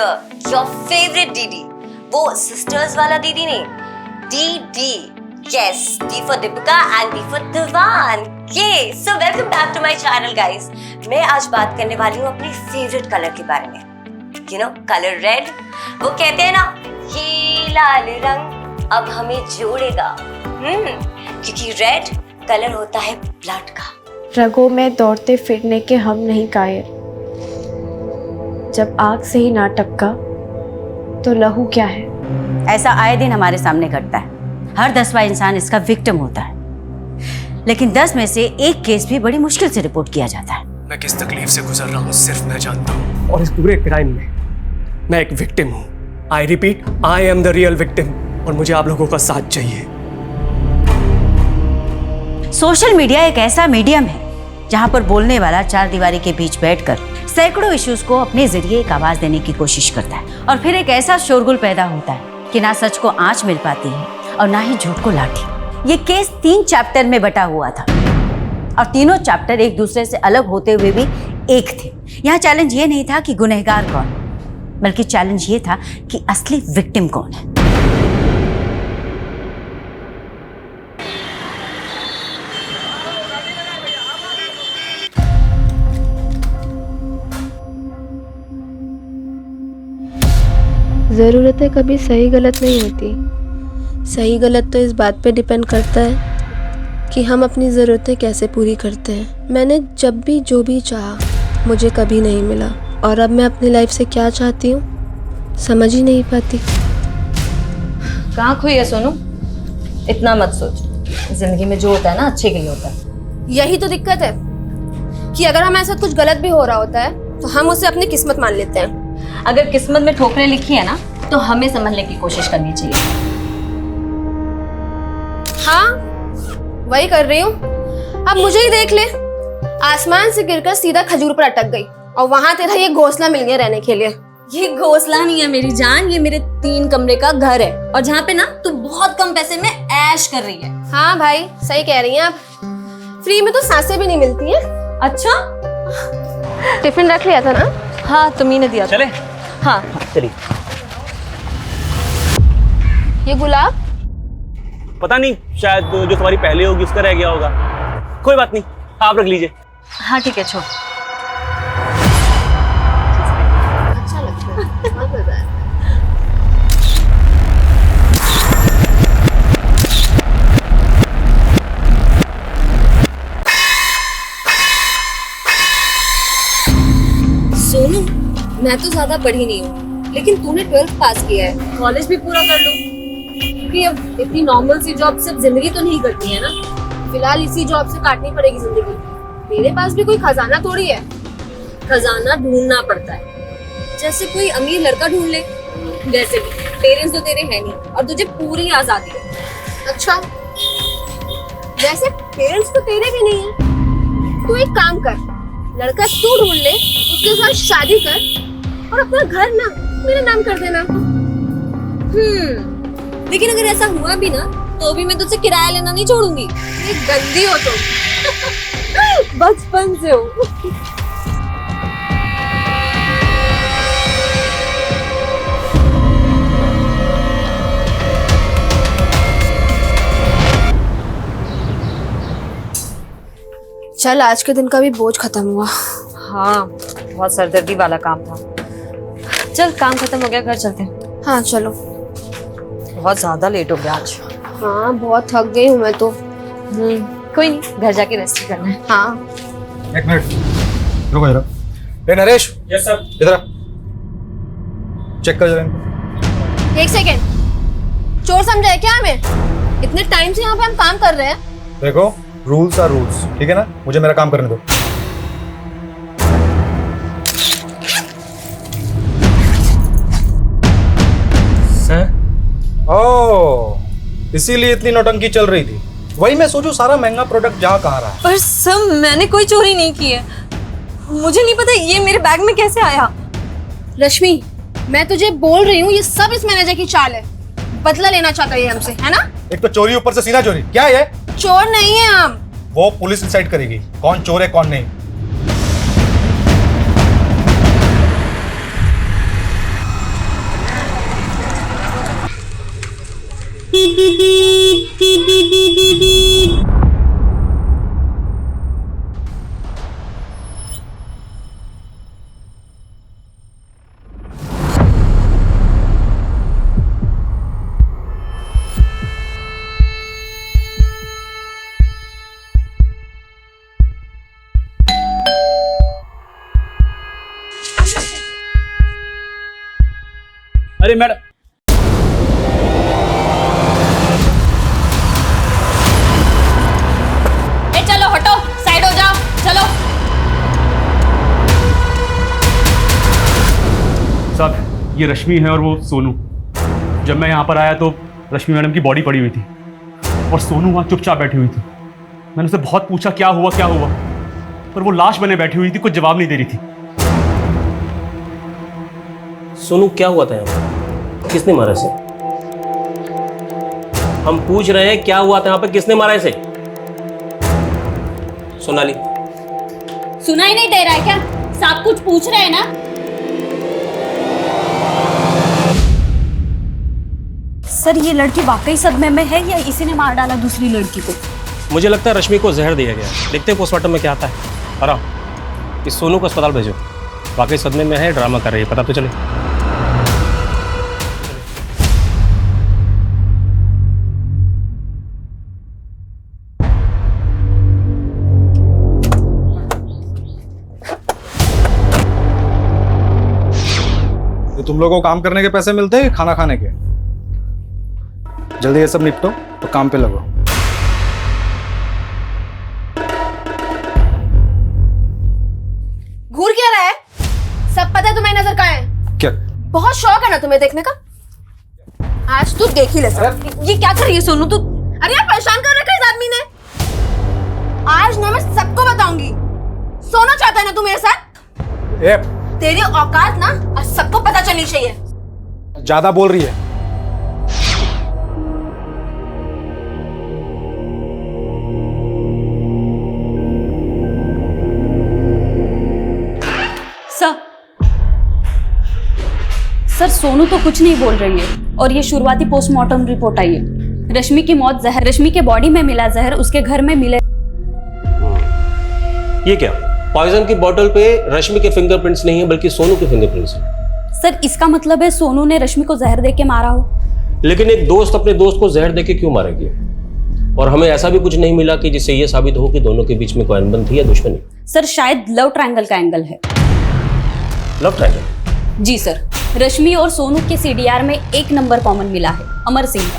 Here, your favourite दीदी। वो sisters वाला दीदी नहीं, DD. Yes, D for Deepika and D for Dewan. ये so welcome back to my channel guys. मैं आज बात करने वाली हूँ अपने फेवरेट कलर के बारे में। You know, colour red. वो कहते हैं ना, ये लाल रंग अब हमें जोड़ेगा। क्योंकि रेड कलर होता है ब्लड का। रगों में दौड़ते फिरने के हम नहीं कायर, जब आग से ही ना टपका तो लहू क्या है। ऐसा आए दिन हमारे सामने घटता है। हर 10वां इंसान इसका विक्टिम होता है, लेकिन 10 में से एक केस भी बड़ी मुश्किल से रिपोर्ट किया जाता है। मैं किस तकलीफ से गुजर रहा हूँ सिर्फ मैं जानता हूँ, और इस पूरे क्राइम में मैं एक विक्टिम हूँ। I repeat, I am the real victim, और मुझे आप लोगों का साथ चाहिए। सोशल मीडिया एक ऐसा मीडियम है जहां पर बोलने वाला चार दीवारी के बीच बैठकर सैकड़ों इश्यूज को अपने जरिए एक आवाज देने की कोशिश करता है, और फिर एक ऐसा शोरगुल पैदा होता है कि ना सच को आंच मिल पाती है और ना ही झूठ को लाठी। ये केस 3 चैप्टर में बटा हुआ था, और तीनों चैप्टर एक दूसरे से अलग होते हुए भी एक थे। यहाँ चैलेंज ये नहीं था कि गुनहगार कौन, बल्कि चैलेंज ये था कि असली विक्टिम कौन है। ज़रूरतें कभी सही गलत नहीं होती। सही गलत तो इस बात पे डिपेंड करता है कि हम अपनी ज़रूरतें कैसे पूरी करते हैं। मैंने जब भी जो भी चाहा मुझे कभी नहीं मिला, और अब मैं अपनी लाइफ से क्या चाहती हूँ समझ ही नहीं पाती। कहाँ खोई है सोनू? इतना मत सोच, जिंदगी में जो होता है ना अच्छे के लिए होता है। यही तो दिक्कत है कि अगर हमारे साथ कुछ गलत भी हो रहा होता है तो हम उसे अपनी किस्मत मान लेते हैं। अगर किस्मत में ठोकरें लिखी है ना तो हमें समझने की कोशिश करनी चाहिए। हाँ, वही कर रही हूँ। अब मुझे ही देख ले, आसमान से गिरकर सीधा खजूर पर अटक गई, और वहां तेरा ये घोंसला मिल गया रहने के लिए। ये घोंसला नहीं है मेरी जान, ये मेरे 3 कमरे का घर है, और जहाँ पे ना तू बहुत कम पैसे में ऐश कर रही है। हाँ भाई, सही कह रही हैं आप। फ्री में तो सांसें भी नहीं मिलती हैं। अच्छा, टिफिन रख लिया था ना? हाँ तुम्ही ने दिया था। चले? हाँ चलिए। ये गुलाब पता नहीं, शायद जो तुम्हारी पहले होगी उसका रह गया होगा। कोई बात नहीं, आप रख लीजिए। हाँ ठीक है, छोड़। अच्छा लगता है, बहुत मजा है। सोनू, मैं तो ज्यादा पढ़ी नहीं हूँ, लेकिन तूने 12th पास किया है, कॉलेज भी पूरा कर लो। क्योंकि अब इतनी नॉर्मल सी जॉब सिर्फ जिंदगी तो नहीं करती है ना। फिलहाल इसी जॉब से काटनी पड़ेगी जिंदगी। मेरे पास भी कोई खजाना थोड़ी है। खजाना ढूंढना पड़ता है, जैसे कोई अमीर लड़का ढूंढ ले। जैसे कि पेरेंट्स तो तेरे हैं नहीं और तुझे पूरी आजादी है। अच्छा, वैसे पेरेंट्स तो तेरे भी नहीं है। तू एक काम कर, लड़का तू ढूंढ ले, उसके साथ शादी कर, और अपना घर ना मेरे नाम कर देना। लेकिन अगर ऐसा हुआ भी ना तो भी मैं तुझसे किराया लेना नहीं छोड़ूंगी। ये गंदी हो तुम। बचपन से हो। चल, आज के दिन का भी बोझ खत्म हुआ। हाँ, बहुत सरदर्दी वाला काम था। चल, काम खत्म हो गया, घर चलते हैं। हाँ चलो। बहुत ज्यादा लेट हो गया आज। हाँ, बहुत थक गई हूँ मैं तो। कोई नहीं, घर जाके रेस्ट करना है। हाँ। एक मिनट रुको जरा। ए नरेश। Yes sir. इधर चेक कर जरा इनको। 1 सेकेंड, चोर समझा है क्या हमें? इतने टाइम से यहाँ पे हम काम कर रहे हैं। देखो, रूल्स आर रूल्स, ठीक है ना? मुझे मेरा काम करने दो। सर, ओह, इसीलिए इतनी नौटंकी चल रही थी। वही मैं सोचूं, सारा महंगा प्रोडक्ट जहाँ कहाँ रहा है। पर सर, मैंने कोई चोरी नहीं की है। मुझे नहीं पता ये मेरे बैग में कैसे आया। रश्मि, मैं तुझे बोल रही हूँ, ये सब इस मैनेजर की चाल है। बदला लेना चाहता है हमसे, है ना? एक तो चोरी, ऊपर से सीना चोरी। क्या है ये? चोर नहीं है हम। वो पुलिस डिसाइड करेगी कौन चोर है कौन नहीं। अरे मैडम, चलो हटो, साइड हो जाओ, चलो। साहब ये रश्मि है और वो सोनू। जब मैं यहाँ पर आया तो रश्मि मैडम की बॉडी पड़ी हुई थी और सोनू वहाँ चुपचाप बैठी हुई थी। मैंने उससे बहुत पूछा क्या हुआ, पर वो लाश बने बैठी हुई थी, कुछ जवाब नहीं दे रही थी। सोनू क्या हुआ था यहाँ पर? किसने मारा इसे? हम पूछ रहे हैं क्या हुआ था यहाँ पे, किसने मारा इसे? सोनाली, सुनाई नहीं दे रहा है क्या? सब कुछ पूछ रहे हैं ना? सर ये लड़की वाकई सदमे में है या इसी ने मार डाला दूसरी लड़की को? मुझे लगता है रश्मि को जहर दिया गया। देखते हैं पोस्टमार्टम में क्या आता है। आराम, इस सोनू को अस्पताल भेजो। वाकई सदमे में है, ड्रामा कर रही है, पता तो चले। तुम लोगों को काम करने के पैसे मिलते हैं कि खाना खाने के? जल्दी ये सब निपटो तो काम पे लगो। घूर क्या रहा है? सब पता है तुम्हें नजर कहाँ है? क्या? बहुत शौक है ना तुम्हें देखने का? आज तू देख ही ले सर। ये क्या कर रही है सोनू तू? अरे यार परेशान कर रखा है इस आदमी ने। आज ना मैं सबको बताऊंगी। सोना चाहता है ना तू मेरे साथ? ए, तेरी औकात ना आज सबको पता चलनी चाहिए। ज्यादा बोल रही है। सर सोनू तो कुछ नहीं बोल रही है और ये शुरुआती पोस्टमार्टम रिपोर्ट आई है। रश्मि की मौत जहर, रश्मि के बॉडी में मिला जहर उसके घर में मिले। ये क्या? पॉइजन की बोतल पे रश्मि के फिंगरप्रिंट्स नहीं है बल्कि सोनू के फिंगरप्रिंट्स हैं। सर इसका मतलब है सोनू ने रश्मि को जहर देके मारा हो। लेकिन एक दोस्त अपने दोस्त को जहर देके क्यों मारेगी? और हमें ऐसा भी कुछ नहीं मिला कि जिससे ये साबित हो कि दोनों के बीच में कोई अनबन थी या दुश्मनी। सर शायद लव ट्रायंगल का एंगल है। Love triangle? जी सर, रश्मि और सोनू के सीडीआर में एक नंबर कॉमन मिला है, अमर सिंह का।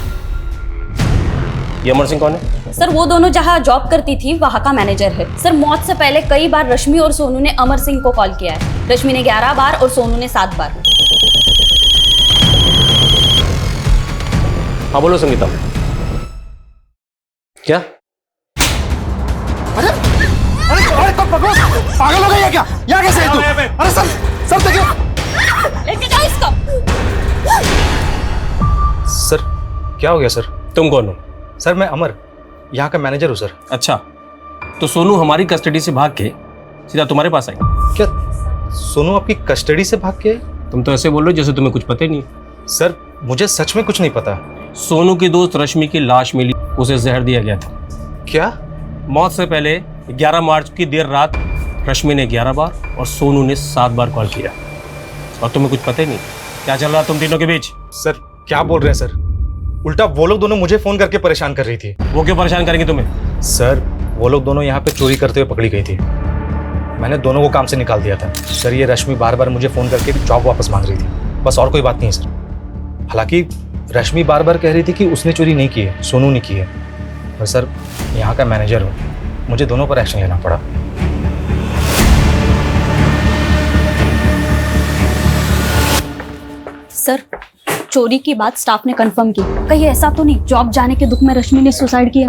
ये अमर सिंह कौन है? सर वो दोनों जहां जॉब करती थी वहां का मैनेजर है। सर मौत से पहले कई बार रश्मि और सोनू ने अमर सिंह को कॉल किया है। रश्मि ने 11 बार और सोनू ने 7 बार। हाँ बोलो संगीता। क्या? अरे पागल हो गई है क्या? यहाँ कैसे है तू? अरे सर देखिए। लेके जाओ इसको। सर क्या हो गया सर? तुम कौन हो? सर मैं अमर, यहाँ का मैनेजर हूँ सर। अच्छा, तो सोनू हमारी कस्टडी से भाग के सीधा तुम्हारे पास आई? क्या सोनू आपकी कस्टडी से भाग के? तुम तो ऐसे बोल रहे हो जैसे तुम्हें कुछ पता ही नहीं। सर मुझे सच में कुछ नहीं पता। सोनू की दोस्त रश्मि की लाश मिली, उसे जहर दिया गया था। क्या? मौत से पहले 11 मार्च की देर रात रश्मि ने 11 बार और सोनू ने 7 बार कॉल किया और तुम्हें कुछ पता ही नहीं। क्या चल रहा तुम तीनों के बीच? सर क्या बोल रहे हैं सर? उल्टा वो लोग दोनों मुझे फोन करके परेशान कर रही थी। वो क्यों परेशान करेंगे तुम्हें? सर वो लोग दोनों यहाँ पे चोरी करते हुए पकड़ी गई थी। मैंने दोनों को काम से निकाल दिया था। सर ये रश्मि बार बार मुझे फोन करके जॉब वापस मांग रही थी, बस और कोई बात नहीं है सर। हालांकि रश्मि बार बार कह रही थी कि उसने चोरी नहीं की है, सोनू ने की है। पर सर यहाँ का मैनेजर हूँ, मुझे दोनों पर एक्शन लेना पड़ा। सर चोरी की बात स्टाफ ने कंफर्म की, कहीं ऐसा तो नहीं जॉब जाने के दुख में रश्मि ने सुसाइड किया?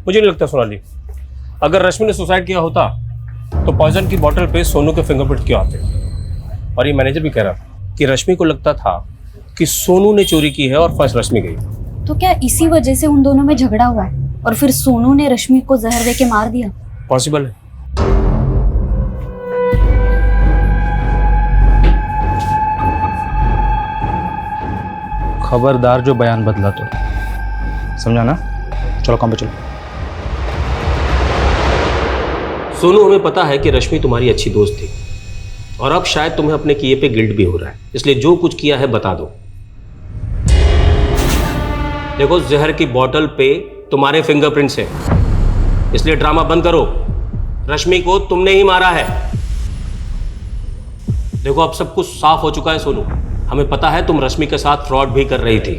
मुझे नहीं लगता सोनाली। अगर रश्मि ने सुसाइड किया होता तो पॉइजन की बोतल पे सोनू के फिंगरप्रिंट क्यों आते? और ये मैनेजर भी कह रहा था कि रश्मि को लगता था कि सोनू ने चोरी की है और फर्स्ट रश्मि गई। तो क्या इसी वजह से उन दोनों में झगड़ा हुआ है और फिर सोनू ने रश्मि को जहर देके मार दिया? पॉसिबल है। खबरदार जो बयान बदला तो समझा ना? चलो काम पे चलो। सोनू, हमें पता है कि रश्मि तुम्हारी अच्छी दोस्त थी और अब शायद तुम्हें अपने किए पे गिल्ट भी हो रहा है, इसलिए जो कुछ किया है बता दो। देखो, जहर की बोतल पे तुम्हारे फिंगरप्रिंट्स हैं, इसलिए ड्रामा बंद करो। रश्मि को तुमने ही मारा है। देखो, अब सब कुछ साफ हो चुका है सोनू। हमें पता है तुम रश्मि के साथ फ्रॉड भी कर रही थी।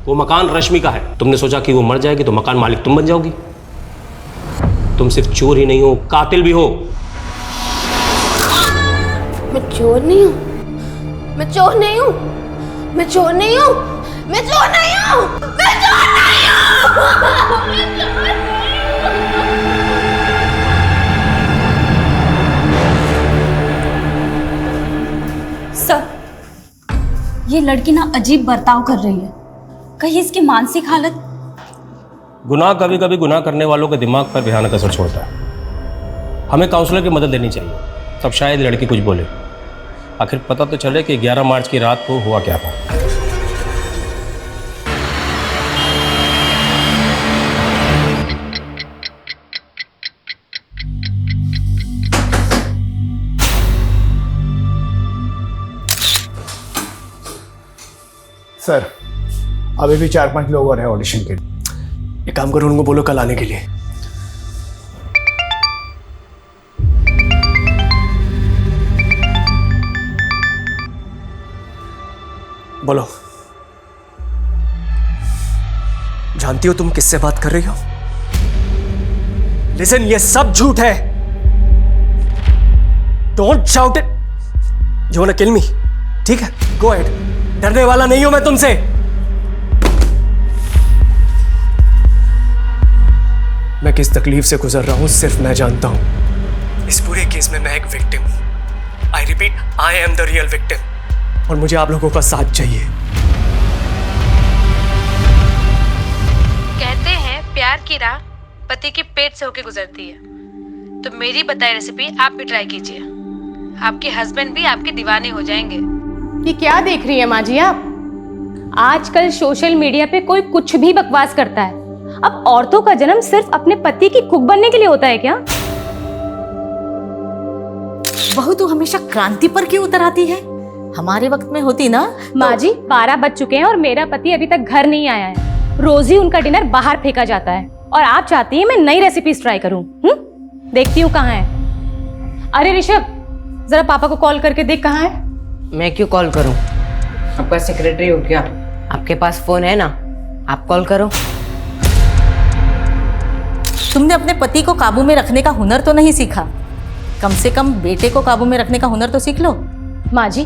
वो मकान रश्मि का है। तुमने सोचा कि वो मर जाएगी तो मकान मालिक तुम बन जाओगी। तुम सिर्फ चोर ही नहीं हो, कातिल भी हो। मैं चोर नहीं हूँ, मैं चोर नहीं हूँ, मैं चोर नहीं हूँ, मैं चोर नहीं हूँ, मैं चोर नहीं हूँ। सर, ये लड़की ना अजीब बर्ताव कर रही है। कहीं इसकी मानसिक हालत। गुनाह कभी कभी गुनाह करने वालों के दिमाग पर भयानक असर छोड़ता है। हमें काउंसलर की मदद लेनी चाहिए, तब शायद लड़की कुछ बोले। आखिर पता तो चले कि 11 मार्च की रात को हुआ क्या था। सर, अभी भी 4-5 लोग और हैं ऑडिशन के लिए। एक काम करो, उनको बोलो कल आने के लिए। बोलो। जानती हो तुम किससे बात कर रही हो? लिसन, ये सब झूठ है। Don't shout it. You want to kill me? ठीक है, गो अहेड। डरने वाला नहीं हूं मैं तुमसे। मैं किस तकलीफ से गुजर रहा हूं सिर्फ मैं जानता हूं। इस पूरे केस में मैं एक विक्टिम हूं। I repeat, I am the real victim और मुझे आप लोगों का साथ चाहिए। कहते हैं प्यार की राह पति के पेट से होकर गुजरती है, तो मेरी बताई रेसिपी आप भी ट्राई कीजिए। आपके हस्बैंड भी आपके दीवाने हो जाएंगे। ये क्या देख रही है माँ जी आप? आजकल सोशल मीडिया पे कोई कुछ भी बकवास करता है। अब औरतों का जन्म सिर्फ अपने पति की कुक बनने के लिए होता है क्या? बहू तो हमेशा क्रांति पर क्यों उतर आती है? हमारे वक्त में होती ना। माँ जी, 12 बज चुके हैं और मेरा पति अभी तक घर नहीं आया है। रोज ही उनका डिनर बाहर फेंका जाता है और आप चाहती हैं मैं नई रेसिपीज ट्राई करूं? देखती हूँ कहाँ है। अरे ऋषभ, जरा पापा को कॉल करके देख कहाँ है। मैं क्यों कॉल करूं? आपका सेक्रेटरी हो क्या? आपके पास फोन है ना, आप कॉल करो। तुमने अपने पति को काबू में रखने का हुनर तो नहीं सीखा। कम से कम बेटे को काबू में रखने का हुनर तो सीख लो। माँ जी,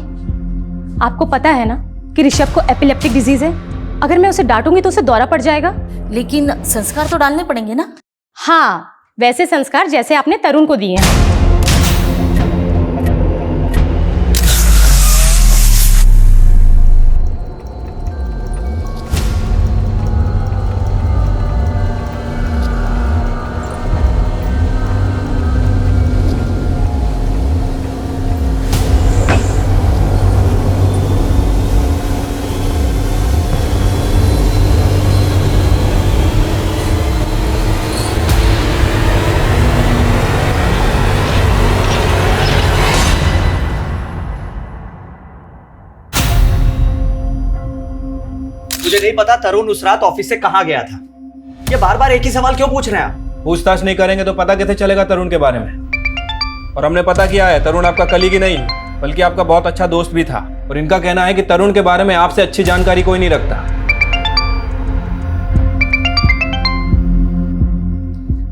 आपको पता है ना कि ऋषभ को एपिलेप्टिक डिजीज है। अगर मैं उसे डांटूंगी तो उसे दौरा पड़ जाएगा। लेकिन संस्कार तो डालने पड़ेंगे ना। हाँ, वैसे संस्कार जैसे आपने तरुण को दिए हैं। मुझे नहीं पता तरुण उस रात ऑफिस से कहाँ गया था। ये बार बार एक ही सवाल क्यों पूछ रहे हैं आप? पूछताछ नहीं करेंगे तो पता कैसे चलेगा तरुण के बारे में? और हमने पता किया है, तरुण आपका कलीग ही नहीं बल्कि आपका बहुत अच्छा दोस्त भी था। और इनका कहना है कि तरुण के बारे में आपसे अच्छी जानकारी कोई नहीं रखता।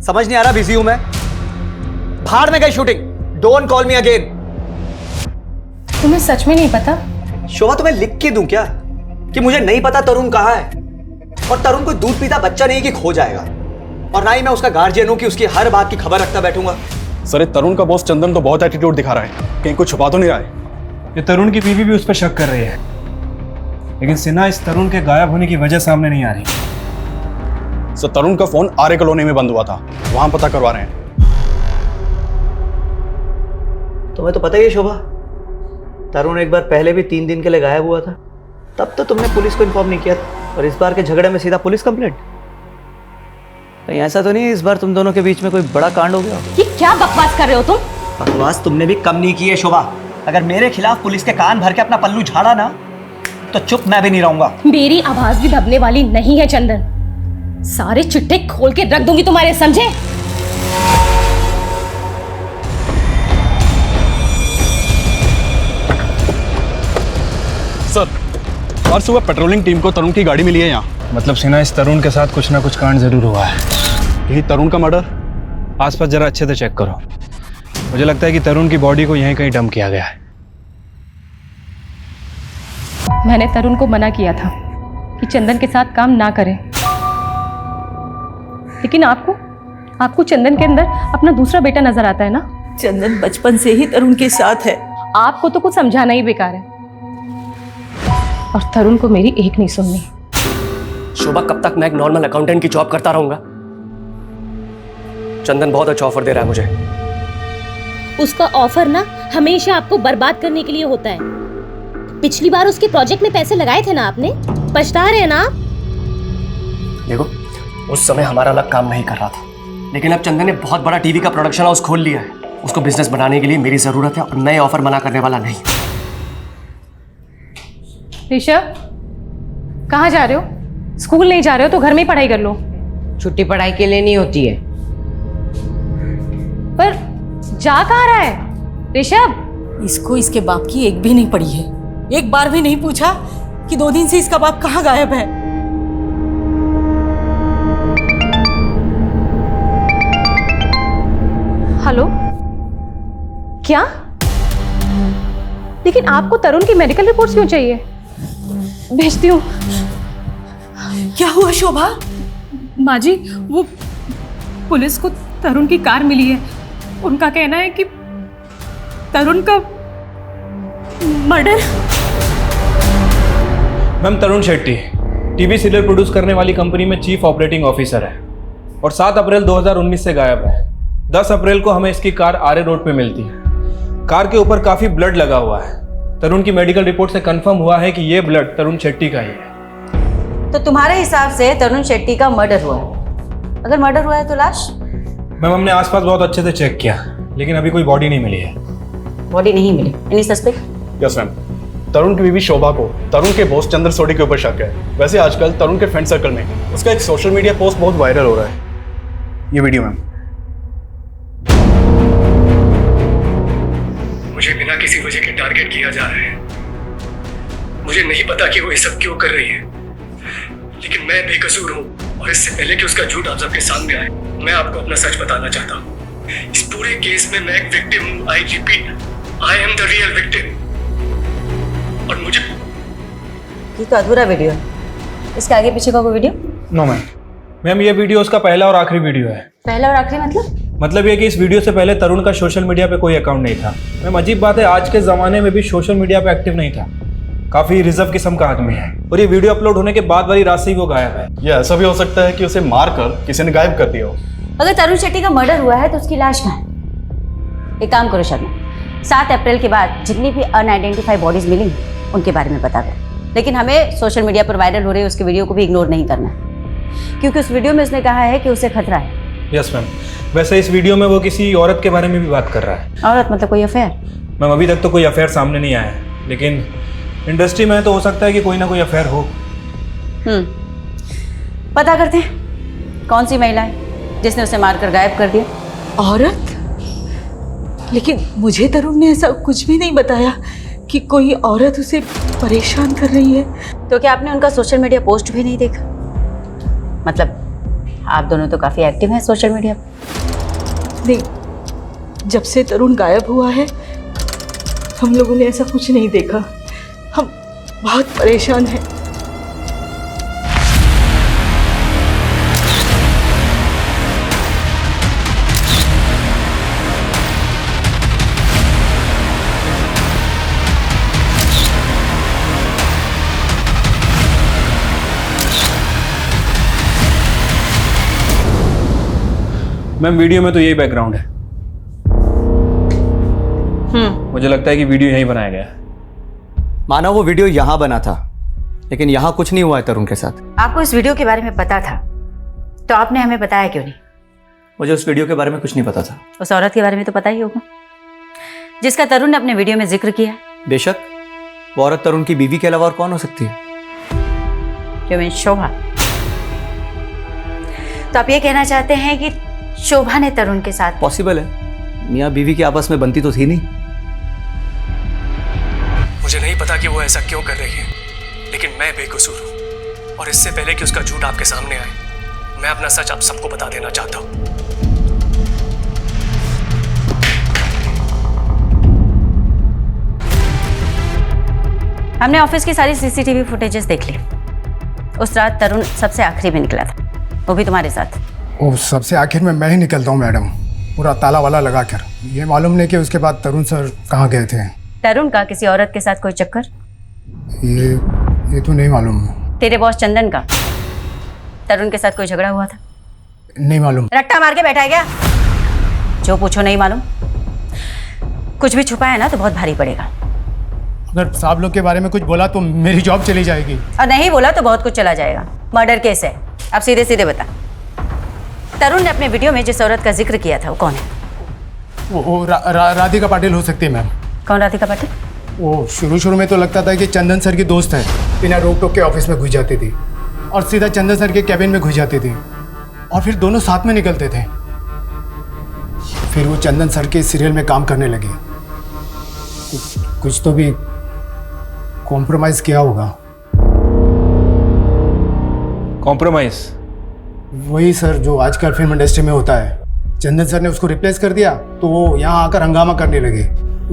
समझ नहीं आ रहा, बिजी हूं मैं। भाड़ में गई shooting. Don't call me again. तुम्हें सच में नहीं पता? शोभा, तुम्हें लिख के दूं क्या कि मुझे नहीं पता तरुण कहाँ है? और तरुण कोई दूध पीता बच्चा नहीं कि खो जाएगा, और ना ही मैं उसका गार्जियन हूं कि उसकी हर बात की खबर रखता बैठूंगा। सर, तरुण का बॉस चंदन तो बहुत एटीट्यूड दिखा रहा है, कहीं कुछ छुपा तो नहीं रहा है। ये तरुण की बीवी भी उस पर शक कर रही है, लेकिन सिन्हा इस तरुण के गायब होने की वजह सामने नहीं आ रही। सर, तरुण का फोन आर्य कॉलोनी में बंद हुआ था, वहां पता करवा रहे हैं। तुम्हें तो पता ही है शोभा, तरुण एक बार पहले भी 3 दिन के लिए गायब हुआ था। तब तो तुमने पुलिस को इन्फॉर्म नहीं किया, और इस बार के झगड़े में सीधा पुलिस कंप्लेंट। कहीं ऐसा तो नहीं इस बार तुम दोनों के बीच में कोई बड़ा कांड हो गया? ये क्या बकवास कर रहे हो तुम? बकवास तुमने भी कम नहीं की है शोभा। अगर मेरे खिलाफ पुलिस के कान भर के अपना पल्लू झाड़ा ना तो चुप मैं भी नहीं रहूंगा। मेरी आवाज भी दबने वाली नहीं है चंदन। सारे चिट्ठे खोल के रख दूंगी तुम्हारे, समझे? सर, और सुबह पेट्रोलिंग टीम को तरुण की गाड़ी मिली है यहाँ। मतलब सिन्हा इस तरुण के साथ कुछ ना कुछ कांड जरूर हुआ है। यही तरुण का मर्डर? आसपास जरा अच्छे से चेक करो। मुझे लगता है कि तरुण की बॉडी को यहीं कहीं डंप किया गया है। मैंने तरुण को मना किया था कि चंदन के साथ काम ना करें, लेकिन आपको चंदन के अंदर अपना दूसरा बेटा नजर आता है ना? चंदन बचपन से ही तरुण के साथ है। आपको तो कुछ समझाना ही बेकार है, और तरुण को मेरी एक नहीं सुननी। शोभा, कब तक मैं एक नॉर्मल अकाउंटेंट की जॉब करता रहूंगा? चंदन बहुत अच्छा ऑफर दे रहा है मुझे। उसका ऑफर ना हमेशा आपको बर्बाद करने के लिए होता है। पिछली बार उसके प्रोजेक्ट में पैसे लगाए थे ना आपने, पछता रहे हैं ना? देखो, उस समय हमारा अलग काम नहीं कर रहा था, लेकिन अब चंदन ने बहुत बड़ा टीवी का प्रोडक्शन हाउस खोल लिया है। उसको बिजनेस बनाने के लिए मेरी जरूरत है, और नए ऑफर मना करने वाला नहीं। ऋषभ, कहाँ जा रहे हो? स्कूल नहीं जा रहे हो तो घर में ही पढ़ाई कर लो। छुट्टी पढ़ाई के लिए नहीं होती है। पर जा कहाँ रहा है ऋषभ? इसको इसके बाप की एक भी नहीं पड़ी है। एक बार भी नहीं पूछा कि 2 दिन से इसका बाप कहाँ गायब है। हेलो, क्या? लेकिन आपको तरुण की मेडिकल रिपोर्ट्स क्यों चाहिए? भेजती हूँ। क्या हुआ शोभा? माँ जी, वो पुलिस को तरुण की कार मिली है। उनका कहना है कि तरुण का मर्डर। मैम, तरुण शेट्टी टीवी सीरियल प्रोड्यूस करने वाली कंपनी में चीफ ऑपरेटिंग ऑफिसर है और 7 अप्रैल 2019 से गायब है। 10 अप्रैल को हमें इसकी कार आरे रोड पे मिलती है। कार के ऊपर काफी ब्लड लगा हुआ है। तरुण की मेडिकल रिपोर्ट से कंफर्म हुआ है कि ये ब्लड तरुण शेट्टी का ही है। तो तुम्हारे हिसाब से तरुण शेट्टी का मर्डर हुआ है? अगर मर्डर हुआ है तो लाश? मैम, हमने आसपास बहुत अच्छे से चेक किया, लेकिन अभी कोई बॉडी नहीं मिली है। बॉडी नहीं मिली? Any suspect? Yes ma'am, Tarun की बीवी शोभा को तरुण के बॉस चंद्र सोडी के ऊपर शक है। वैसे आजकल तरुण के फ्रेंड सर्कल में उसका एक सोशल मीडिया पोस्ट बहुत वायरल हो रहा है। ये वीडियो मैम। मुझे बिना किसी वजह के टारगेट किया जा रहा है। मुझे नहीं पता कि वो ये सब क्यों कर रही है, लेकिन मैं बेकसूर हूँ, और इससे पहले कि उसका झूठ आप सबके सामने आए, मैं आपको अपना सच बताना चाहता हूँ। इस पूरे केस में मैं एक विक्टिम हूँ। I repeat, I am the real victim. और मुझे ये तो अधूरा वीडियो है। इसके आगे पीछे का कोई वीडियो? No ma'am. मैम, ये वीडियो उसका पहला और आखिरी वीडियो है। पहला और आखिरी मतलब ये कि इस वीडियो से पहले तरुण का सोशल मीडिया पे कोई अकाउंट नहीं था। मैम, अजीब बात है, आज के ज़माने में भी सोशल मीडिया पे एक्टिव नहीं था। काफ़ी रिजर्व किस्म का आदमी है, और ये वीडियो अपलोड होने के बाद वाली रात से ही वो गायब है। ये ऐसा भी हो सकता है कि उसे मार कर किसी ने गायब कर दिया हो। अगर तरुण शेट्टी का मर्डर हुआ है तो उसकी लाश कहाँ है? एक काम करो शर्मा, 7 अप्रैल के बाद जितनी भी अनआइडेंटिफाइड बॉडीज मिली उनके बारे में बता दो। लेकिन हमें सोशल मीडिया पर वायरल हो रही उसके वीडियो को भी इग्नोर नहीं करना है, क्योंकि उस वीडियो में उसने कहा है कि उसे खतरा है। Yes ma'am. वैसे इस वीडियो में वो किसी औरत के बारे में भी बात कर रहा है। औरत मतलब कोई अफेयर? मैम, अभी तक तो कोई अफेयर सामने नहीं आया है, लेकिन इंडस्ट्री में तो हो सकता है कि कोई ना कोई अफेयर हो। पता करते हैं कौन सी महिला है जिसने उसे मारकर गायब कर दिया। औरत? लेकिन मुझे तरुण ने ऐसा कुछ भी नहीं बताया कि कोई औरत उसे परेशान कर रही है। तो क्या आपने उनका सोशल मीडिया पोस्ट भी नहीं देखा? मतलब आप दोनों तो काफी एक्टिव हैं सोशल मीडिया पर। नहीं, जब से तरुण गायब हुआ है हम लोगों ने ऐसा कुछ नहीं देखा। हम बहुत परेशान हैं। मैम, वीडियो में तो यही बैकग्राउंड है। मुझे लगता है कि वीडियो यहीं बनाया गया है। मानो वो वीडियो यहाँ बना था, लेकिन यहाँ कुछ नहीं हुआ है तरुण के साथ। आपको इस वीडियो के बारे में पता था, तो आपने हमें बताया क्यों नहीं? मुझे उस वीडियो के बारे में कुछ नहीं पता था। उस औरत के बारे में तो पता ही होगा जिसका तरुण ने अपने वीडियो में जिक्र किया है। बेशक, वो औरत तरुण की बीवी के अलावा और कौन हो सकती है? जो मैं शोभा। तो आप ये कहना चाहते हैं कि शोभा ने तरुण के साथ? पॉसिबल है, मियाँ बीवी की आपस में बनती तो थी नहीं। मुझे नहीं पता कि वो ऐसा क्यों कर रही है, लेकिन मैं बेकसूर हूँ और इससे पहले कि उसका झूठ आपके सामने आए, मैं अपना सच आप सबको बता देना चाहता हूँ। हमने ऑफिस की सारी सीसीटीवी फुटेजेस देख ली। उस रात तरुण सबसे आखिरी में निकला था, वो भी तुम्हारे साथ। ओ, सबसे आखिर में मैं ही निकलता हूँ मैडम, पूरा ताला वाला लगा कर। ये मालूम नहीं कि उसके बाद तरुण सर कहाँ गए थे। तरुण का किसी औरत के साथ कोई चक्कर? ये तो नहीं मालूम। तेरे बॉस चंदन का तरुण के साथ कोई झगड़ा हुआ था? नहीं मालूम। रट्टा मार के बैठा है क्या? जो पूछो नहीं मालूम। कुछ भी छुपा है ना तो बहुत भारी पड़ेगा। अगर साहब लोग के बारे में कुछ बोला तो मेरी जॉब चली जाएगी। और नहीं बोला तो बहुत कुछ चला जाएगा। मर्डर केस है। अब सीधे सीधे बता, तरुण ने अपने वीडियो में जिस औरत का जिक्र किया था वो कौन है? वो राधिका पाटिल हो सकती है मैम। कौन राधिका पाटिल? वो शुरू में तो लगता था कि चंदन सर की दोस्त है, बिना रोक टोक के ऑफिस में घुस जाती थी और सीधा चंदन सर के कैबिन में घुस जाती थी और फिर दोनों साथ में निकलते थे। फिर वो चंदन सर के सीरियल में काम करने लगी। कुछ तो भी कॉम्प्रोमाइज किया होगा। कॉम्प्रोमाइज? वही सर जो आजकल फिल्म इंडस्ट्री में होता है। चंदन सर ने उसको रिप्लेस कर दिया तो वो यहाँ आकर हंगामा करने लगे।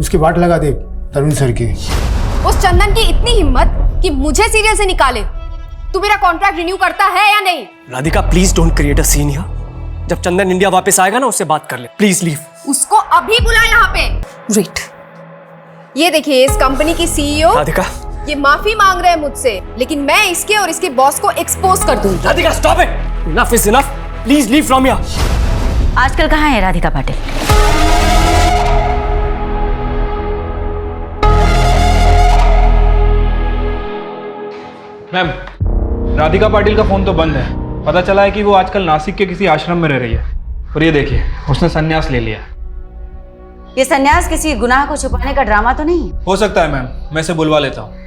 उसकी बाट लगा दी तरुण सर की। उस चंदन की इतनी हिम्मत कि मुझे सीरियल से निकाले। तू मेरा कॉन्ट्रैक्ट रिन्यू करता है या नहीं? Radhika please don't create a scene here. जब चंदन इंडिया वापस आएगा ना उससे बात कर ले, प्लीज लीव। उसको अभी बुला यहाँ पे। वेट, ये देखिए इस कंपनी की सीईओ राधिका, ये माफी मांग रहे हैं मुझसे, लेकिन मैं इसके और इसके बॉस को एक्सपोज कर दूंगी। Radhika stop it, enough is enough, please leave from here. आजकल कहाँ है राधिका पाटिल? मैम, राधिका पाटिल का फोन तो बंद है। पता चला है कि वो आजकल नासिक के किसी आश्रम में रह रही है। और ये देखिए, उसने संन्यास ले लिया। ये संन्यास किसी गुनाह को छुपाने का ड्रामा तो नहीं? हो सकता है मैम, मैं इसे बुलवा लेता हूँ।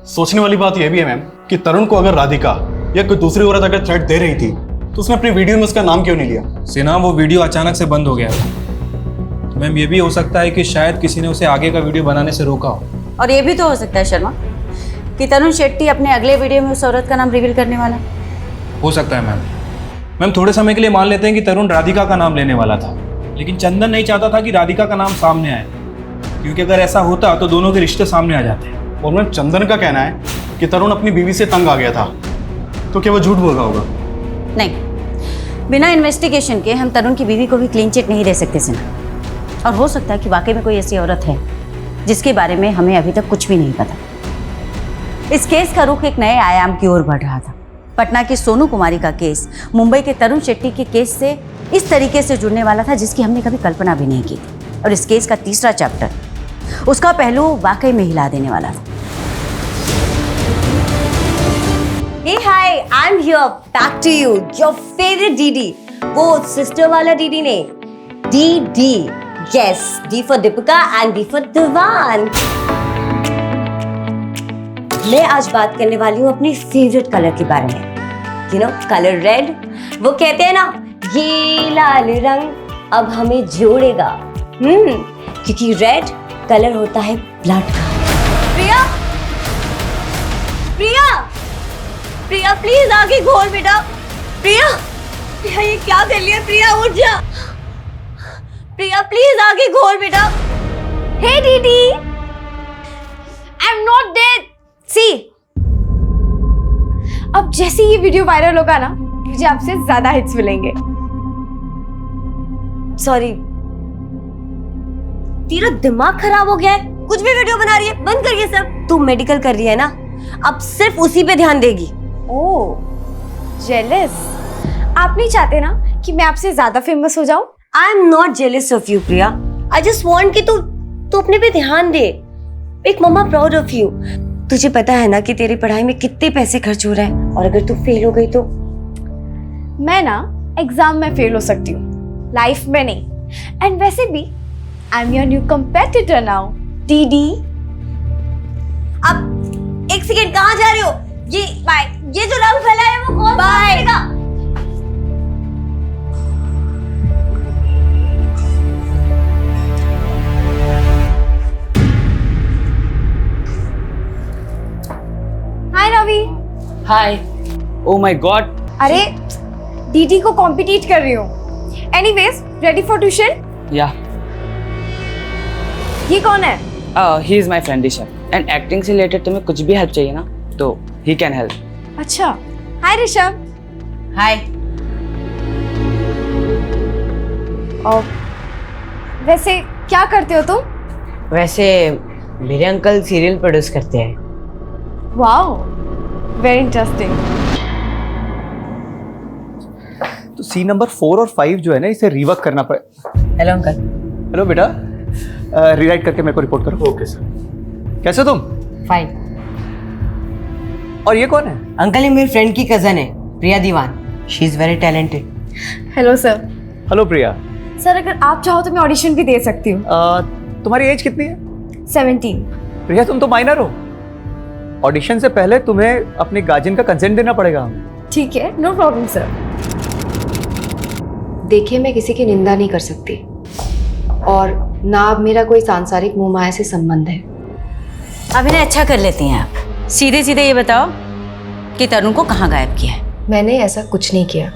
सोचने वाली बात यह भी है मैम कि तरुण को अगर राधिका या कोई दूसरी औरत अगर थ्रेट दे रही थी तो उसने अपनी वीडियो में उसका नाम क्यों नहीं लिया? सिन्हा, वो वीडियो अचानक से बंद हो गया था। मैम, ये भी हो सकता है कि शायद किसी ने उसे आगे का वीडियो बनाने से रोका हो। और ये भी तो हो सकता है शर्मा कि तरुण शेट्टी अपने अगले वीडियो में उस औरत का नाम रिवील करने वाला है। हो सकता है मैम। मैम, थोड़े समय के लिए मान लेते हैं कि तरुण राधिका का नाम लेने वाला था, लेकिन चंदन नहीं चाहता था कि राधिका का नाम सामने आए, क्योंकि अगर ऐसा होता तो दोनों के रिश्ते सामने आ जाते। और मैम, चंदन का कहना है कि तरुण अपनी बीवी से तंग आ गया था, तो क्या वो झूठ बोल रहा होगा? नहीं, बिना इन्वेस्टिगेशन के हम तरुण की बीवी को भी क्लीन चिट नहीं दे सकते सिन्हा। और हो सकता है कि वाकई में कोई ऐसी औरत है जिसके बारे में हमें अभी तक कुछ भी नहीं पता। इस केस का रुख एक नए आयाम की ओर बढ़ रहा था। पटना की सोनू कुमारी का केस मुंबई के तरुण शेट्टी के केस से इस तरीके से जुड़ने वाला था जिसकी हमने कभी कल्पना भी नहीं की थी। और इस केस का तीसरा चैप्टर, उसका पहलू वाकई में हिला देने वाला था। Hey hi, I'm here back to you, your favorite DD. वो sister वाला DD नहीं, DD. Yes, D for Deepika and D for Divan. मैं आज बात करने वाली हूँ अपनी फेवरेट कलर के बारे में। You know, colour red. वो कहते हैं ना, ये लाल रंग अब हमें जोड़ेगा। क्योंकि रेड कलर होता है ब्लड का। प्रिया, प्रिया, प्रिया प्लीज आगे घोल बेटा। प्रिया, प्रिया ये क्या कर लिया? प्रिया उठ जा। प्रिया प्लीज आगे घोल बेटा। हे दीदी, आई एम नॉट डेड। सी, अब जैसे ये वीडियो वायरल होगा ना, मुझे आपसे ज्यादा हिट्स मिलेंगे। सॉरी, तेरा दिमाग खराब हो गया है? कुछ भी वीडियो बना रही है, बंद कर ये सब। तू मेडिकल कर रही है ना, अब सिर्फ उसी पे ध्यान देगी। ओह, जेलस। आप नहीं चाहते ना कि मैं आपसे ज्यादा फेमस हो जाऊं? I am not jealous of you Priya. I just want कि तू अपने पे ध्यान दे। एक मम्मा प्राउड ऑफ यू। तुझे पता है ना कि तेरी पढ़ाई में कितने पैसे खर्च हो रहे हैं, और अगर तू फेल हो गई तो मैं ना एग्जाम में फेल हो सकती हूँ, लाइफ में नहीं। एंड वैसे भी I am your new competitor now, DD. अब एक सेकेंड, कहाँ जा रहे हो? ये जो रंग फैला है वो कौन करेगा? Hi Ravi. Hi. Oh my god. अरे डीडी को कॉम्पिटिट कर रही हूँ। Anyways, ready for tuition? Yeah. ये कौन है? He is my friend Rishabh, and acting से रिलेटेड तुम्हें कुछ भी हेल्प चाहिए ना तो ही कैन हेल्प। अच्छा। हाय ऋषभ। हाय। और वैसे क्या करते हो तुम? वैसे मेरे अंकल सीरियल प्रोड्यूस करते हैं। Wow, very interesting. तो सीन नंबर 4 और 5 जो है ना, इसे रिवर्क करना पड़े। Hello uncle. हेलो बेटा, रीराइट करके मेरे को रिपोर्ट करो। Okay sir. कैसे हो तुम? फाइन। और ये कौन है? अंकल, ये मेरी फ्रेंड की कजन है, Priya Dewan. She is very talented. Hello sir. Hello Priya. Sir अगर आप चाहो तो मैं ऑडिशन भी दे सकती हूँ। तुम्हारी एज कितनी है? 17। प्रिया तुम तो माइनर हो। ऑडिशन से पहले तुम्हें अपने गार्जियन का कंसेंट देना पड़ेगा। ठीक है, नो प्रॉब्लम सर। देखिए, मैं किसी की निंदा नहीं कर सकती और ना अब मेरा कोई सांसारिक मोह माया से संबंध है। अभिनय अच्छा कर लेती हैं आप। सीधे सीधे ये बताओ कि तरुण को कहाँ गायब किया है? मैंने ऐसा कुछ नहीं किया।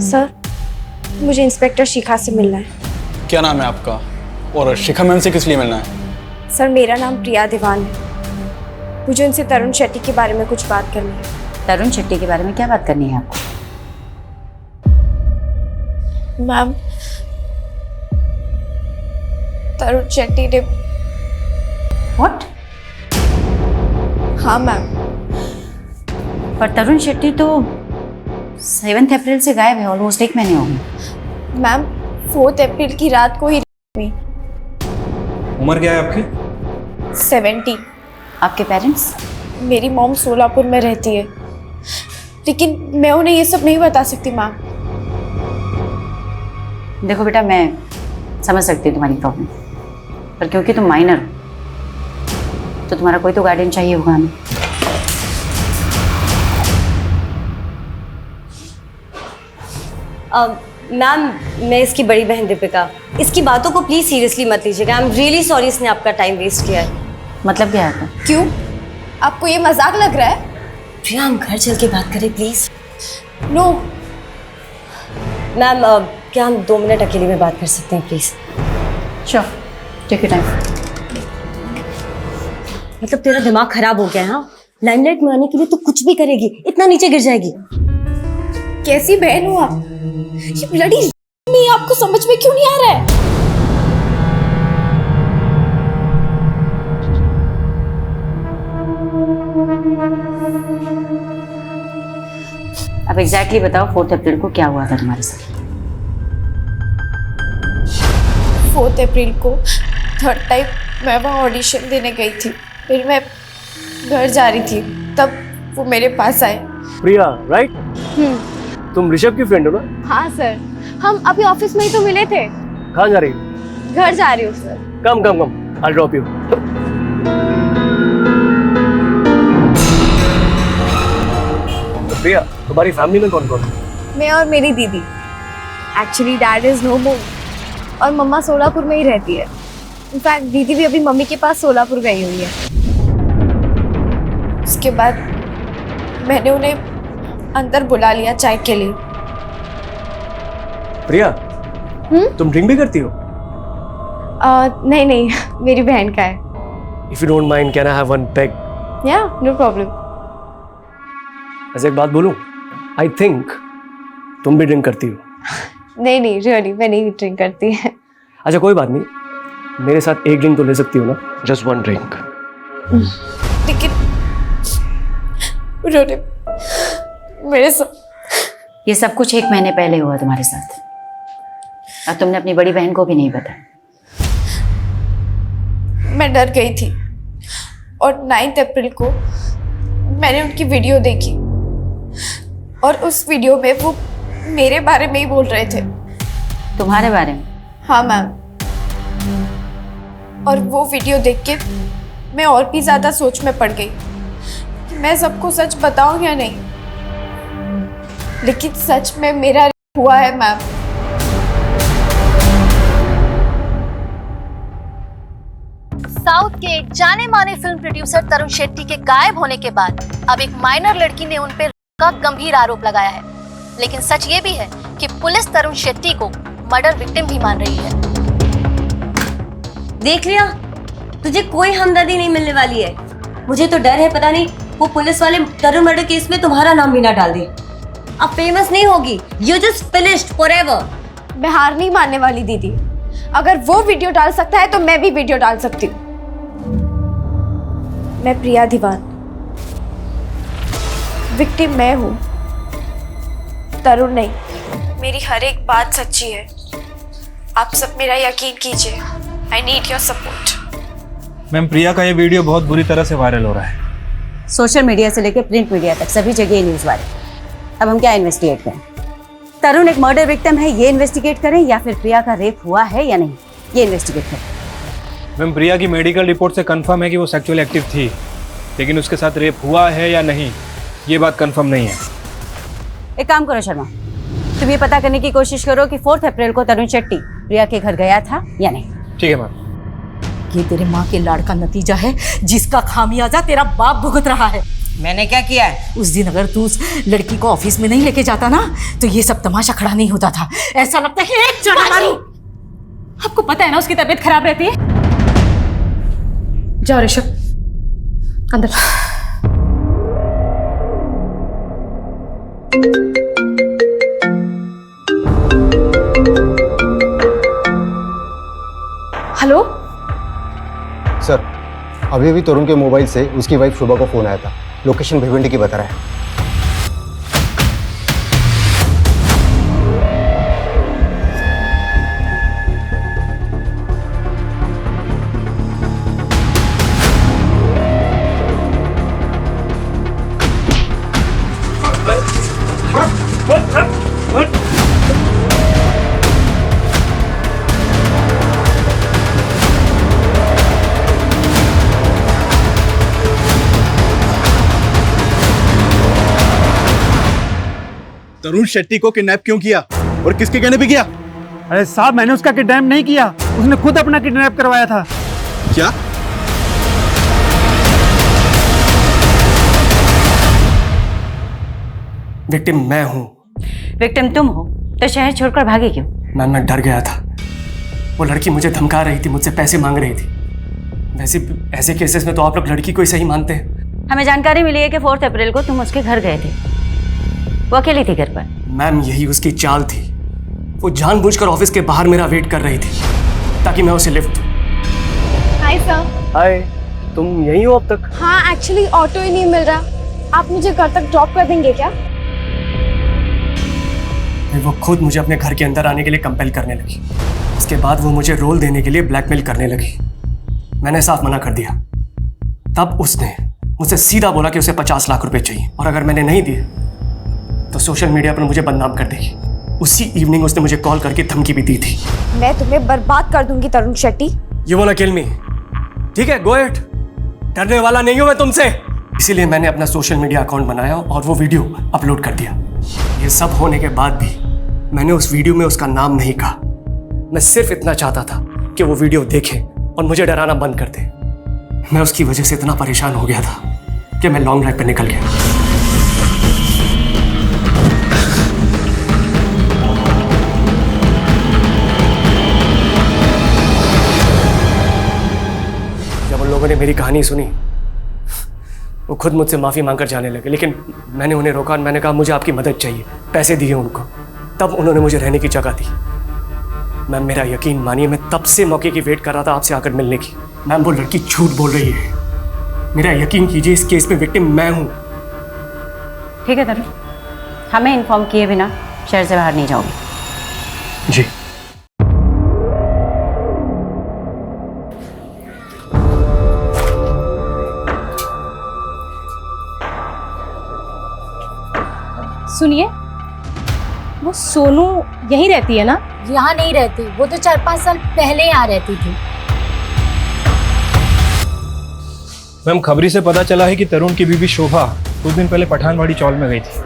सर, मुझे इंस्पेक्टर शिखा से मिलना है। क्या नाम है आपका? और शिखा मैम से किस लिए मिलना है? सर मेरा नाम प्रिया दीवान है। मुझे उनसे तरुण शेट्टी के बारे में कुछ बात करनी है। तरुण शेट्टी के बारे में क्या बात करनी है आपको? मैम, तरुण शेट्टी ने। व्हाट? हाँ मैम। पर तरुण शेट्टी तो 7 अप्रैल से गायब है, ऑलमोस्ट 1 महीने हो गए। मैम, 4 अप्रैल की रात को ही हुई। उम्र क्या है आपकी? 70। आपके पेरेंट्स? मेरी मॉम सोलापुर में रहती है, लेकिन मैं उन्हें ये सब नहीं बता सकती मैम। देखो बेटा, मैं समझ सकती हूँ तुम्हारी प्रॉब्लम, पर क्योंकि तुम माइनर हो तो तुम्हारा कोई तो गार्डियन चाहिए होगा हमें। मैम, मैं इसकी बड़ी बहन दीपिका। इसकी बातों को प्लीज सीरियसली मत लीजिएगा। आई एम रियली सॉरी इसने आपका टाइम वेस्ट किया है। मतलब क्या है? क्यों? आपको ये मजाक लग रहा है? प्रिया, हम घर चल के बात करें प्लीज। नो मैम, क्या हम 2 मिनट अकेले में बात कर सकते हैं please? Sure, take your time. मतलब तेरा दिमाग खराब हो गया है? हाँ, लाइमलाइट में आने के लिए तो कुछ भी करेगी, इतना नीचे गिर जाएगी। कैसी बहन हो आप? ये ब्लडी में आपको समझ में क्यों नहीं आ रहा है? अब एग्जैक्टली बताओ 4 अप्रैल को क्या हुआ था तुम्हारे साथ? 4 अप्रैल को 3rd टाइम मैं वहाँ ऑडिशन देने गई थी। फिर मैं घर जा रही थी, तब वो मेरे पास आए। प्रिया, राइट? तुम ऋषभ की फ्रेंड हो ना? हाँ सर, हम अभी ऑफिस में ही तो मिले थे। कहाँ जा रही हो? घर जा रही हूँ sir. Come come come, I'll drop you. तो प्रिया, तुम्हारी फैमिली में कौन कौन है? मैं और मेरी दीदी। एक्चुअली डैड इज नो मोर और मम्मा सोलापुर में ही रहती है। इनफैक्ट दीदी भी अभी मम्मी के पास सोलापुर गई हुई है। उसके बाद मैंने उन्हें अंदर बुला लिया चाय के लिए। प्रिया, तुम ड्रिंक भी करती हो? नहीं नहीं, मेरी बहन का है। If you don't mind, can I have one peg? या, नो प्रॉब्लम। ऐसे एक बात बोलूं? I think तुम भी ड्रिंक करती हो। नहीं नहीं, रियली मैं नहीं ड्रिंक करती है। अच्छा कोई बात नहीं, मेरे साथ एक ड्रिंक तो ले सकती हो ना? Just one drink. लेकिन उन्होंने मेरे साथ। ये सब कुछ 1 महीने पहले हुआ तुम्हारे साथ और तुमने अपनी बड़ी बहन को भी नहीं बताया। मैं डर गई थी और 9 अप्रैल को मैंने उनकी वीडियो देखी और उस वीडियो में वो मेरे बारे में ही बोल रहे थे। तुम्हारे बारे में? हाँ मैम। और वो वीडियो देख के मैं और भी ज़्यादा सोच में पड़ गई कि मैं सबको सच बताऊं या नहीं, लेकिन सच में मेरा हुआ है मैम। साउथ के जाने माने फिल्म प्रोड्यूसर तरुण शेट्टी के गायब होने के बाद अब एक माइनर लड़की ने उन पर का गंभीर आरोप लगाया है। लेकिन सच ये भी है कि पुलिस तरुण शेट्टी को मर्डर विक्टिम भी मान रही है। देख लिया, तुझे कोई हमदर्दी नहीं मिलने वाली है। मुझे तो डर है, पता नहीं वो पुलिस वाले तरुण मर्डर केस में तुम्हारा नाम भी ना डाल दे। अब फेमस नहीं होगी, यू जस्ट फिनिश्ड फॉरएवर। मैं हार नहीं मानने वाली दीदी। अगर वो वीडियो डाल सकता है तो मैं भी वीडियो डाल सकती हूँ। मैं प्रिया दीवान, विक्टिम मैं हूँ, तरुण नहीं। मेरी हर एक बात सच्ची है। आप सब मेरा यकीन कीजिए। I need your support. Ma'am, Priya का ये वीडियो बहुत बुरी तरह से वायरल हो रहा है। सोशल मीडिया से लेकर प्रिंट मीडिया तक सभी जगह न्यूज़ वायरल। अब हम क्या इन्वेस्टिगेट करें? तरुण एक मर्डर विक्टिम है, ये इन्वेस्टिगेट करें या फिर प्रिया का रेप हुआ है या नहीं, ये इन्वेस्टिगेट करें। मैम, प्रिया की मेडिकल रिपोर्ट से कंफर्म है कि वो सेक्सुअल एक्टिव थी, लेकिन उसके साथ रेप हुआ है या नहीं ये बात कंफर्म नहीं है। एक काम करो शर्मा, तुम ये पता करने की कोशिश करो कि 4 अप्रैल को तरुण शेट्टी प्रिया के घर गया था या नहीं। ठीक है मैम। ये तेरे माँ के लाड़ का नतीजा है जिसका खामियाजा तेरा बाप भुगत रहा है। मैंने क्या किया है? उस दिन अगर तू उस लड़की को ऑफिस में नहीं लेके जाता ना तो ये सब तमाशा खड़ा नहीं होता था। ऐसा लगता है एक चढ़ा मारूं। आपको पता है ना उसकी तबीयत खराब रहती है। जाओ ऋषभ अंदर। हेलो सर, अभी अभी तरुण के मोबाइल से उसकी वाइफ शुभा को फोन आया था। लोकेशन भिवंडी की बता रहा है। तरुण शेट्टी को किडनैप क्यों किया और किसके कहने पे किया? अरे साहब, मैंने उसका किडनैप नहीं किया, उसने खुद अपना किडनैप करवाया था। क्या? विक्टिम मैं हूं। विक्टिम तुम हो तो शहर छोड़कर भागे क्यों? मैम, मैं डर गया था। वो लड़की मुझे धमका रही थी, मुझसे पैसे मांग रही थी। वैसे ऐसे केसेस में तो आप लोग लड़की को ही सही मानते हैं। हमें जानकारी मिली है कि 4 अप्रैल को तुम उसके घर गए थे। वो अकेली थी घर पर? मैम, यही उसकी चाल थी। वो जानबूझकर ऑफिस के बाहर मेरा वेट कर रही थी ताकि मैं उसे लिफ्ट दूं। Hi sir. हाय, तुम यहीं हो अब तक? हाँ, एक्चुअली ऑटो ही नहीं मिल रहा। आप मुझे घर तक ड्रॉप कर देंगे क्या? फिर वो खुद मुझे अपने घर के अंदर आने के लिए कंपेल करने लगी। उसके बाद वो मुझे रोल देने के लिए ब्लैकमेल करने लगी। मैंने साफ मना कर दिया। तब उसने मुझसे सीधा बोला कि उसे 50 लाख रुपए चाहिए और अगर मैंने नहीं दिए तो सोशल मीडिया पर मुझे बदनाम कर देगी। उसी इवनिंग उसने मुझे कॉल करके धमकी भी दी थी। मैं तुम्हें बर्बाद कर दूंगी तरुण Shetty. You wanna kill me? ठीक है, go ahead। डरने वाला नहीं हूं मैं तुमसे। इसीलिए मैंने अपना सोशल मीडिया अकाउंट बनाया और वो वीडियो अपलोड कर दिया। ये सब होने के बाद भी मैंने उस वीडियो में उसका नाम नहीं कहा। मैं सिर्फ इतना चाहता था कि वो वीडियो देखे और मुझे डराना बंद कर दे। मैं उसकी वजह से इतना परेशान हो गया था कि मैं लॉन्ग ड्राइव पे निकल गया। जब उन लोगों ने मेरी कहानी सुनी वो खुद मुझसे माफ़ी मांगकर जाने लगे, लेकिन मैंने उन्हें रोका और मैंने कहा मुझे आपकी मदद चाहिए। पैसे दिए उनको, तब उन्होंने मुझे रहने की जगह दी। मैम, मेरा यकीन मानिए, मैं तब से मौके की वेट कर रहा था आपसे आकर मिलने की। मैम, वो लड़की झूठ बोल रही है। मेरा यकीन कीजिए, इस केस में विक्टिम मैं हूँ। ठीक है तरुण, हमें इन्फॉर्म किए बिना शहर से बाहर नहीं जाओगे। जी। सुनिए, वो सोनू यहीं रहती है ना? यहाँ नहीं रहती, वो तो 4-5 साल पहले यहाँ रहती थी। मैम, खबरी से पता चला है कि तरुण की बीवी शोभा कुछ दिन पहले पठानवाड़ी चौल में गई थी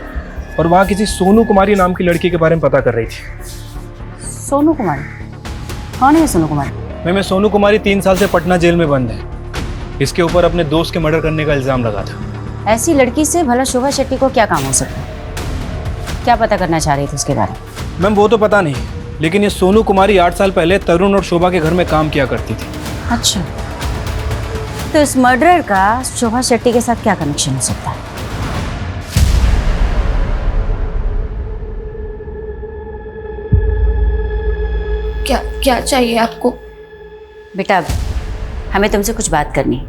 और वहाँ किसी सोनू कुमारी नाम की लड़की के बारे में पता कर रही थी। सोनू कुमारी? कौन है सोनू कुमारी? मैम, ये सोनू कुमारी 3 साल से पटना जेल में बंद है। इसके ऊपर अपने दोस्त के मर्डर करने का इल्जाम लगा था। ऐसी लड़की से भला शोभा शेट्टी को क्या काम हो सकता है? क्या पता करना चाह रही थी उसके बारे में? मैम, वो तो पता नहीं, लेकिन ये सोनू कुमारी 8 साल पहले तरुण और शोभा के घर में काम किया करती थी। अच्छा, तो इस मर्डरर का शोभा शेट्टी के साथ क्या कनेक्शन हो सकता है? क्या चाहिए आपको? बेटा, हमें तुमसे कुछ बात करनी है।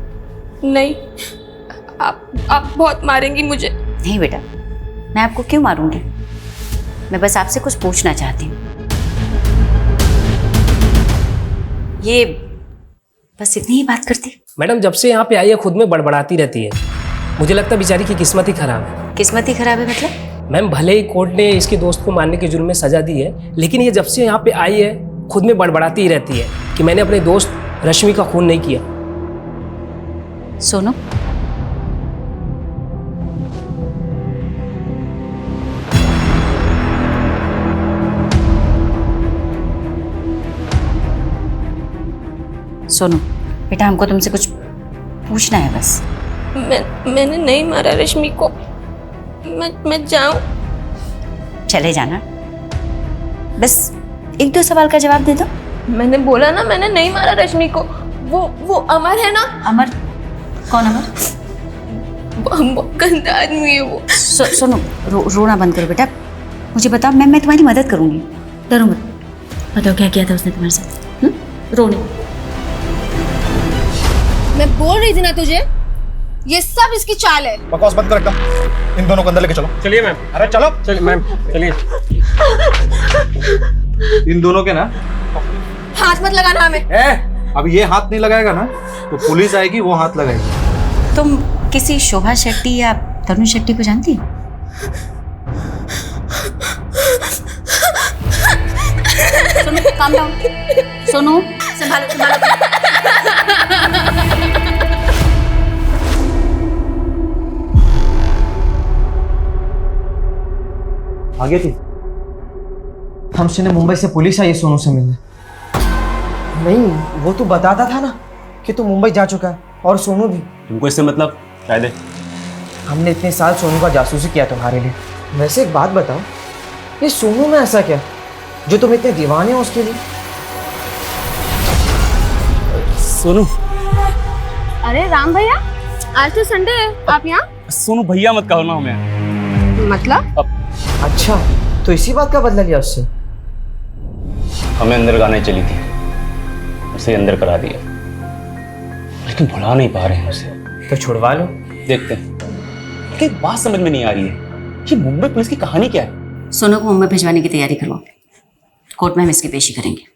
नहीं, आप बहुत मारेंगी मुझे। नहीं बेटा, मैं आपको क्यों मारूंगी? मैं बस आपसे कुछ पूछना चाहती हूँ। ये बस इतनी ही बात करती? मैडम, जब से यहाँ पे आई है खुद में बड़बड़ाती रहती है। मुझे लगता है बेचारी की किस्मत ही खराब है। किस्मत ही खराब है मतलब? मैम, भले ही कोर्ट ने इसके दोस्त को मारने के जुर्म में सजा दी है, लेकिन ये जब से यहाँ पे आई है खुद में बड़बड़ाती ही रहती है कि मैंने अपने दोस्त रश्मि का खून नहीं किया। सोनू, सोनू बेटा, हमको तुमसे कुछ पूछना है बस। मैंने नहीं मारा रश्मि को। मैं जाऊं? चले जाना, बस 1-2 सवाल का जवाब दे दो। मैंने बोला ना, मैंने नहीं मारा रश्मि को। वो अमर है ना? अमर? कौन अमर? बहुत गंदा आदमी है वो। सोनू, रोना बंद करो बेटा, मुझे बताओ, मैं तुम्हारी मदद करूंगी, डरो मत। बताओ क्या किया था उसने तुम्हारे साथ? रोने? मैं बोल रही थी ना तुझे, ये सब इसकी चाल है। बकवास बंद कर एकदम। इन दोनों को अंदर लेके चलो। चलिए मैम। अरे चलो। चलिए मैम, चलिए। इन दोनों के ना हाथ मत लगाना हमें। अब ये हाथ नहीं लगाएगा ना तो पुलिस आएगी, वो हाथ लगाएगी। तुम किसी शोभा शेट्टी या तरुण शेट्टी को जानती हो? Sonu, calm down. सोनू, संभालो। आगे थी। हम सुने मुंबई से पुलिस आई सोनू से मिलने। नहीं, वो तो बताता था ना कि तू मुंबई जा चुका है, और सोनू भी। तुमको इससे मतलब शायद? हमने इतने साल सोनू का जासूसी किया तुम्हारे लिए। वैसे एक बात बताओ, ये सोनू में ऐसा क्या जो तुम इतने दीवाने हो उसके लिए? सोनू। अरे राम भैया, आज तो संडे है, आप यहाँ? सोनू भैया मत कहो ना हमें। मतलब? अच्छा, तो इसी बात का बदला लिया उससे? हमें अंदर गाने चली थी, उसे अंदर करा दिया, लेकिन भुला नहीं पा रहे हैं उसे। तो छुड़वा लो। देखते हैं। एक बात समझ में नहीं आ रही है, ये मुंबई पुलिस की कहानी क्या है? सोनू को मुंबई भिजवाने की तैयारी करो, कोर्ट में हम इसकी पेशी करेंगे।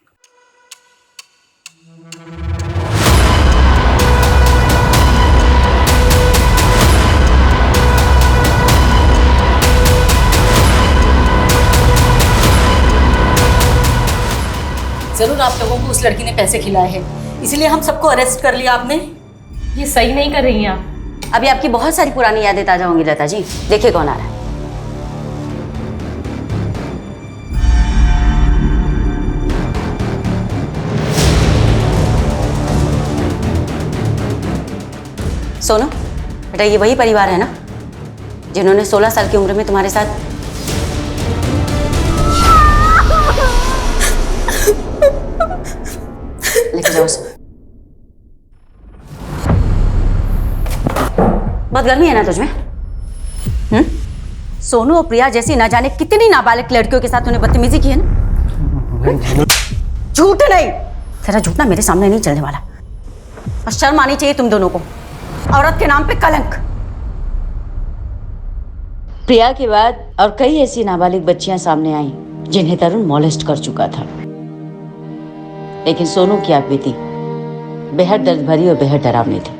जरूर आप लोगों को उस लड़की ने पैसे खिलाए हैं, इसलिए हम सबको अरेस्ट कर लिया आपने। ये सही नहीं कर रही हैं आप। अभी आपकी बहुत सारी पुरानी यादें ताजा होंगी लता जी। देखिए कौन आ रहा है। सोनू बेटा, ये वही परिवार है ना जिन्होंने 16 साल की उम्र में तुम्हारे साथ लेके जाओ उसे। बहुत गर्मी है ना तुझमें? सोनू और प्रिया जैसी ना जाने कितनी नाबालिग लड़कियों के साथ तूने बदतमीजी की है ना। झूठ नहीं, तेरा झूठ ना मेरे सामने नहीं चलने वाला। और शर्म आनी चाहिए तुम दोनों को, औरत के नाम पे कलंक। प्रिया के बाद और कई ऐसी नाबालिग बच्चियां सामने आई जिन्हें तरुण मॉलेस्ट कर चुका था, लेकिन सोनू की आप बीती बेहद दर्द भरी और बेहद डरावनी थी।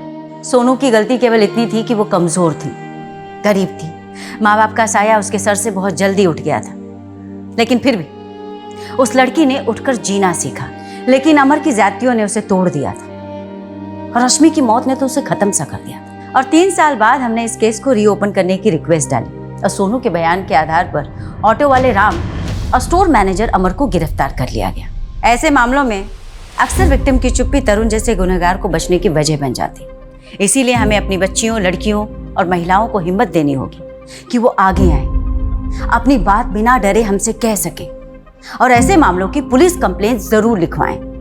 सोनू की गलती केवल इतनी थी कि वो कमजोर थी, गरीब थी, माँ बाप का साया उसके सर से बहुत जल्दी उठ गया था, लेकिन फिर भी उस लड़की ने उठकर जीना सीखा। लेकिन अमर की ज्यादतियों ने उसे तोड़ दिया था और रश्मि की मौत ने तो उसे खत्म सा कर दिया था। और 3 साल बाद हमने इस केस को रीओपन करने की रिक्वेस्ट डाली और सोनू के बयान के आधार पर ऑटो वाले राम और स्टोर मैनेजर अमर को गिरफ्तार कर लिया गया। ऐसे मामलों में अक्सर विक्टिम की चुप्पी तरुण जैसे गुनहगार को बचने की वजह बन जाती। इसीलिए हमें अपनी बच्चियों, लड़कियों और महिलाओं को हिम्मत देनी होगी कि वो आगे आए, अपनी बात बिना डरे हमसे कह सके और ऐसे मामलों की पुलिस कंप्लेंट जरूर लिखवाएं।